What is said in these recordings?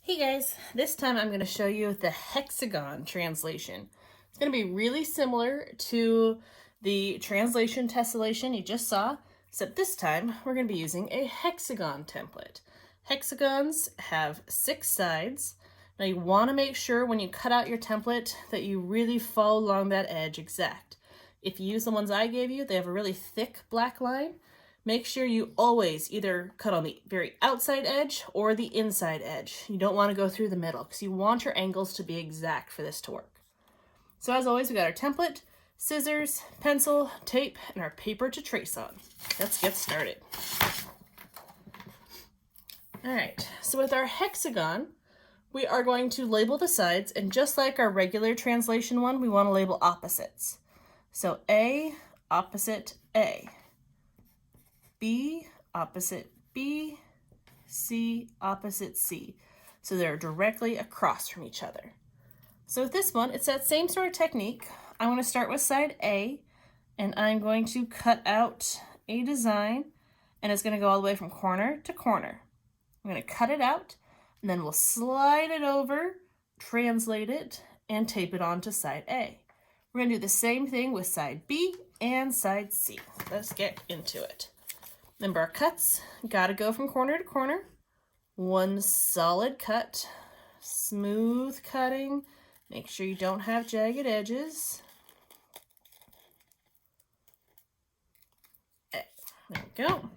Hey guys, this time I'm going to show you the Hexagon translation. It's going to be really similar to the translation tessellation you just saw, except this time we're going to be using a hexagon template. Hexagons have 6 sides. Now you want to make sure when you cut out your template that you really follow along that edge exact. If you use the ones I gave you, they have a really thick black line. Make sure you always either cut on the very outside edge or the inside edge. You don't want to go through the middle because you want your angles to be exact for this to work. So as always, we got our template, scissors, pencil, tape, and our paper to trace on. Let's get started. All right, so with our hexagon, we are going to label the sides, and just like our regular translation one, we want to label opposites. So A, opposite A. B, opposite B, C, opposite C. So they're directly across from each other. So with this one, it's that same sort of technique. I'm going to start with side A, and I'm going to cut out a design, and it's going to go all the way from corner to corner. I'm going to cut it out, and then we'll slide it over, translate it, and tape it onto side A. We're going to do the same thing with side B and side C. Let's get into it. Remember, our cuts gotta go from corner to corner. One solid cut, smooth cutting. Make sure you don't have jagged edges. There we go.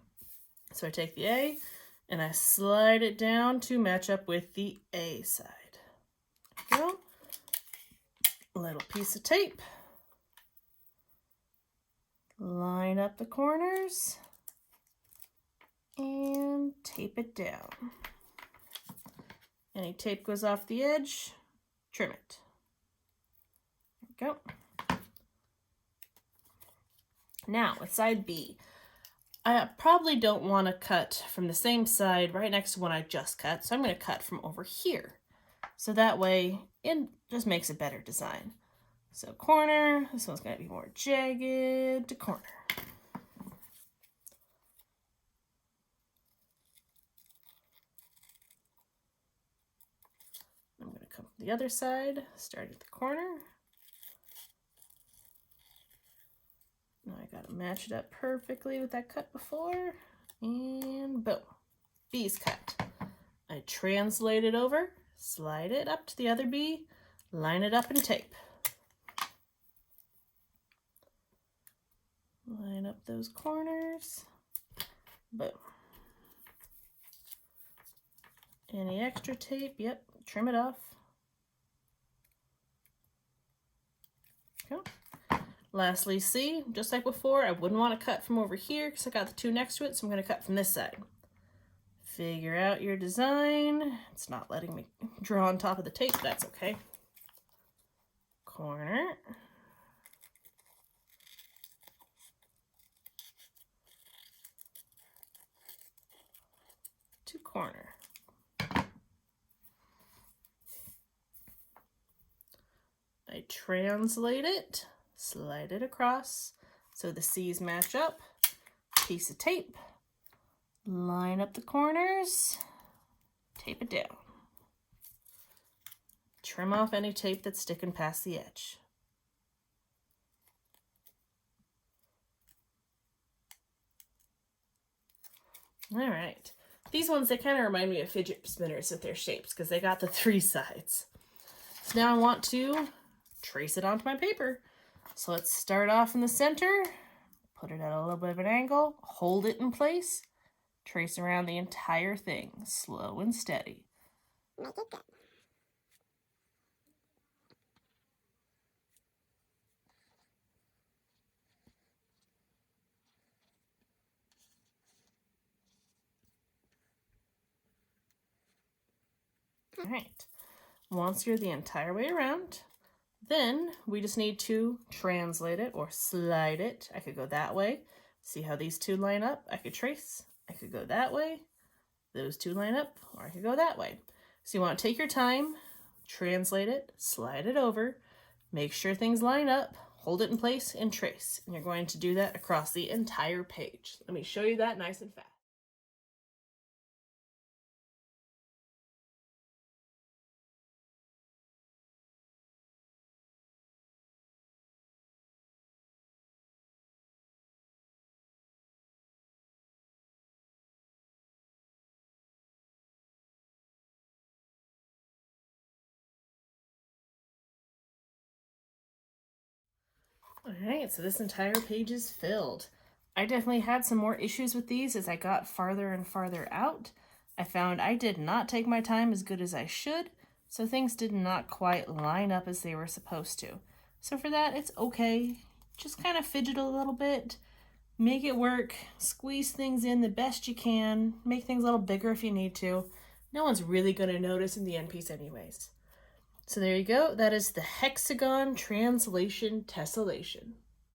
So I take the A and I slide it down to match up with the A side. There we go. A little piece of tape. Line up the corners. And tape it down. Any tape goes off the edge, trim it. There we go. Now with side B, I probably don't want to cut from the same side right next to one I just cut, so I'm going to cut from over here. So that way it just makes a better design. So corner, this one's going to be more jagged to corner. Come from the other side, start at the corner. Now I gotta match it up perfectly with that cut before, and boom, B's cut. I translate it over, slide it up to the other B, line it up and tape. Line up those corners, boom. Any extra tape, yep, trim it off. Lastly, C, just like before, I wouldn't want to cut from over here because I got the two next to it, so I'm going to cut from this side. Figure out your design. It's not letting me draw on top of the tape, that's okay. Corner. To corner. I translate it, slide it across so the C's match up, piece of tape, line up the corners, tape it down. Trim off any tape that's sticking past the edge. All right, these ones, they kind of remind me of fidget spinners with their shapes because they got the 3 sides. So now I want to trace it onto my paper. So let's start off in the center, put it at a little bit of an angle, hold it in place, trace around the entire thing, slow and steady. Make it good. All right, once you're the entire way around, then we just need to translate it or slide it. I could go that way. See how these two line up? I could trace. I could go that way. Those two line up, or I could go that way. So you want to take your time, translate it, slide it over, make sure things line up, hold it in place, and trace. And you're going to do that across the entire page. Let me show you that nice and fast. All right, so this entire page is filled. I definitely had some more issues with these as I got farther and farther out. I found I did not take my time as good as I should, so things did not quite line up as they were supposed to. So for that, it's okay. Just kind of fidget a little bit, make it work, squeeze things in the best you can, make things a little bigger if you need to. No one's really going to notice in the end piece anyways. So there you go. That is the Hexagon translation tessellation.